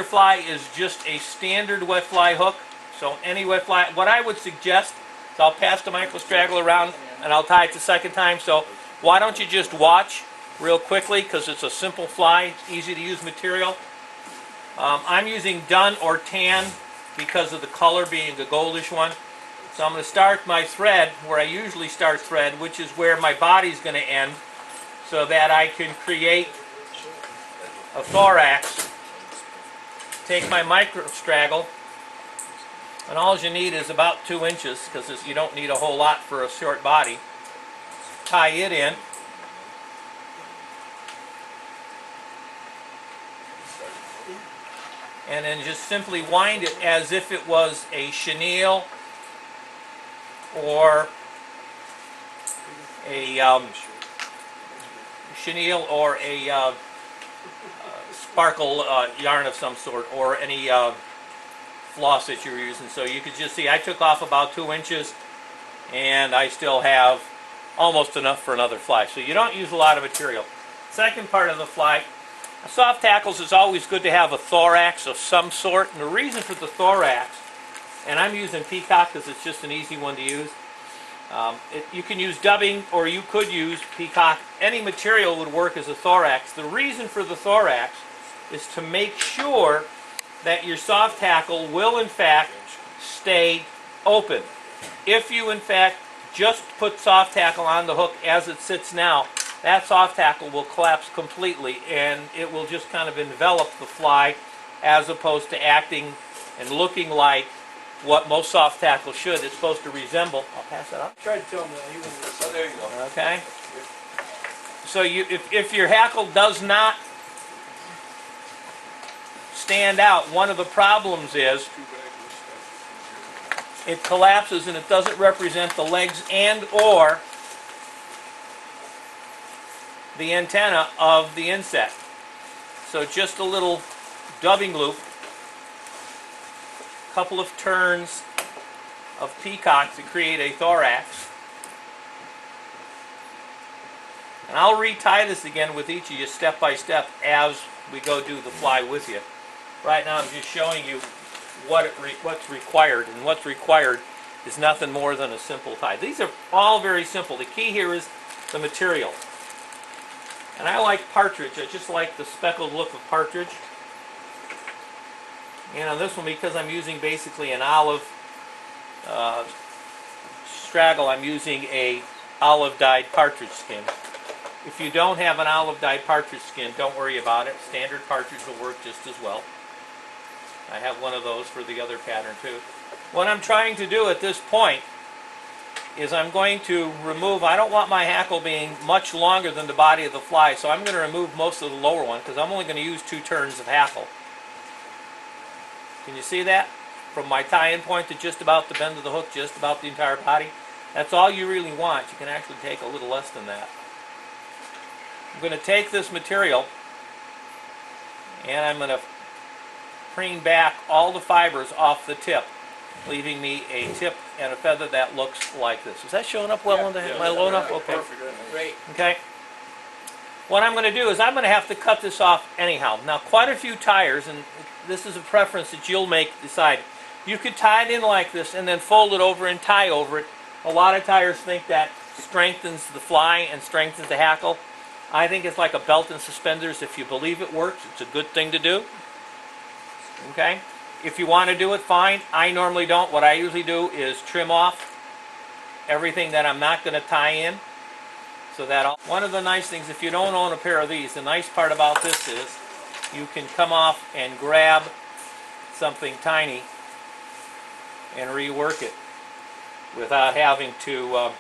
fly is just a standard wet fly hook. So any wet fly, what I would suggest is I'll pass the micro straggler around and I'll tie it the second time. So why don't you just watch real quickly, because it's a simple fly, easy to use material. I'm using dun or tan because of the color being a goldish one. So I'm going to start my thread where I usually start thread, which is where my body's going to end, so that I can create a thorax. Take my micro straggle, and all you need is about 2 inches, because you don't need a whole lot for a short body. Tie it in. And then just simply wind it as if it was a chenille or a sparkle yarn of some sort, or any floss that you're using. So you could just see I took off about 2 inches, and I still have almost enough for another fly. So you don't use a lot of material. Second part of the fly, soft tackles is always good to have a thorax of some sort. And the reason for the thorax, and I'm using peacock because it's just an easy one to use. You can use dubbing, or you could use peacock. Any material would work as a thorax. The reason for the thorax is to make sure that your soft tackle will in fact stay open. If you in fact just put soft tackle on the hook as it sits now, that soft tackle will collapse completely, and it will just kind of envelop the fly, as opposed to acting and looking like what most soft tackle should. It's supposed to resemble. I'll pass that up. Try to tell me that. Oh, there you go. Okay. So if your hackle does not stand out, one of the problems is it collapses and it doesn't represent the legs and or the antenna of the insect. So just a little dubbing loop, couple of turns of peacock to create a thorax. And I'll retie this again with each of you step by step as we go do the fly with you. Right now I'm just showing you what's required, and what's required is nothing more than a simple tie. These are all very simple. The key here is the material. And I like partridge. I just like the speckled look of partridge. And on this one, because I'm using basically an olive straggle, I'm using a olive dyed partridge skin. If you don't have an olive dyed partridge skin, don't worry about it. Standard partridge will work just as well. I have one of those for the other pattern too. What I'm trying to do at this point is I'm going to remove, I don't want my hackle being much longer than the body of the fly, so I'm going to remove most of the lower one, because I'm only going to use 2 turns of hackle. Can you see that? From my tie-in point to just about the bend of the hook, just about the entire body. That's all you really want. You can actually take a little less than that. I'm going to take this material and I'm going to preen back all the fibers off the tip, leaving me a tip and a feather that looks like this. Is that showing up well? Am I low enough? Okay. Great. Okay. What I'm going to do is I'm going to have to cut this off anyhow. Now, quite a few tires, and this is a preference that you'll decide. You could tie it in like this and then fold it over and tie over it. A lot of tires think that strengthens the fly and strengthens the hackle. I think it's like a belt and suspenders. If you believe it works, it's a good thing to do. Okay? If you want to do it, fine. I normally don't. What I usually do is trim off everything that I'm not going to tie in. So that one of the nice things, if you don't own a pair of these, the nice part about this is you can come off and grab something tiny and rework it without having to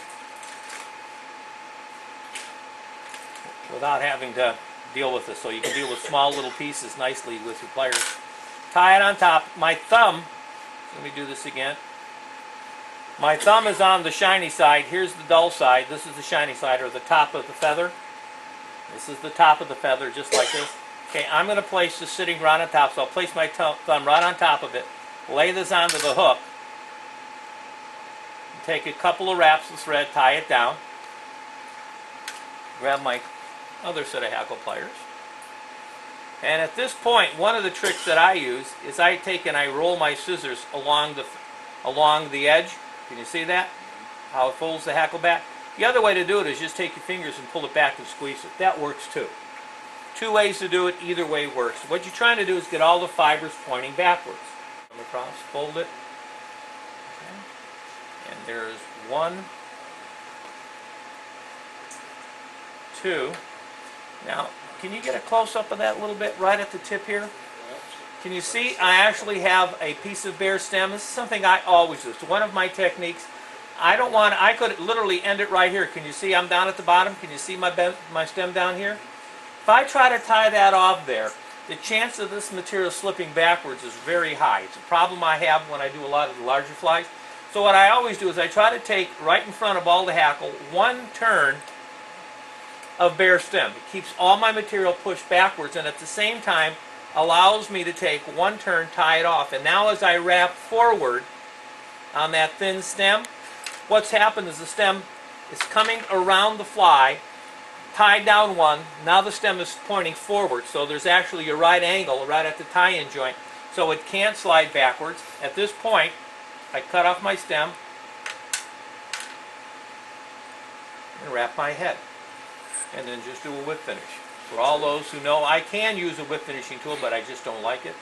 deal with this. So you can deal with small little pieces nicely with your pliers. Tie it on top. My thumb, let me do this again. My thumb is on the shiny side. Here's the dull side. This is the shiny side, or the top of the feather. This is the top of the feather, just like this. Okay, I'm going to place this sitting right on top, so I'll place my thumb right on top of it, lay this onto the hook, take a couple of wraps of thread, tie it down, grab my other set of hackle pliers, And at this point, one of the tricks that I use is I take and I roll my scissors along the edge. Can you see that? How it folds the hackle back? The other way to do it is just take your fingers and pull it back and squeeze it. That works too. Two ways to do it, either way works. What you're trying to do is get all the fibers pointing backwards. Come across, fold it. Okay. And there's 1, 2. Now, can you get a close-up of that a little bit right at the tip here? Can you see I actually have a piece of bare stem? This is something I always do. It's one of my techniques. I could literally end it right here. Can you see I'm down at the bottom? Can you see my stem down here? If I try to tie that off there, the chance of this material slipping backwards is very high. It's a problem I have when I do a lot of the larger flies. So what I always do is I try to take right in front of all the hackle 1 turn of bare stem. It keeps all my material pushed backwards and at the same time allows me to take 1 turn, tie it off. And now as I wrap forward on that thin stem, what's happened is the stem is coming around the fly, tied down 1. Now the stem is pointing forward, so there's actually a right angle right at the tie-in joint, so it can't slide backwards. At this point, I cut off my stem and wrap my head, and then just do a whip finish. For all those who know, I can use a whip finishing tool, but I just don't like it.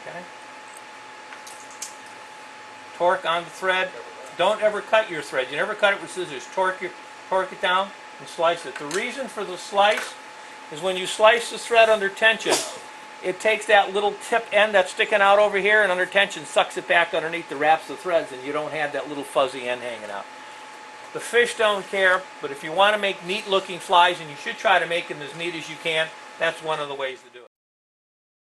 Okay. Torque on the thread. Don't ever cut your thread. You never cut it with scissors. Torque it down and slice it. The reason for the slice is when you slice the thread under tension, it takes that little tip end that's sticking out over here and under tension sucks it back underneath the wraps of threads, and you don't have that little fuzzy end hanging out. The fish don't care, but if you want to make neat looking flies, and you should try to make them as neat as you can, that's one of the ways to do it.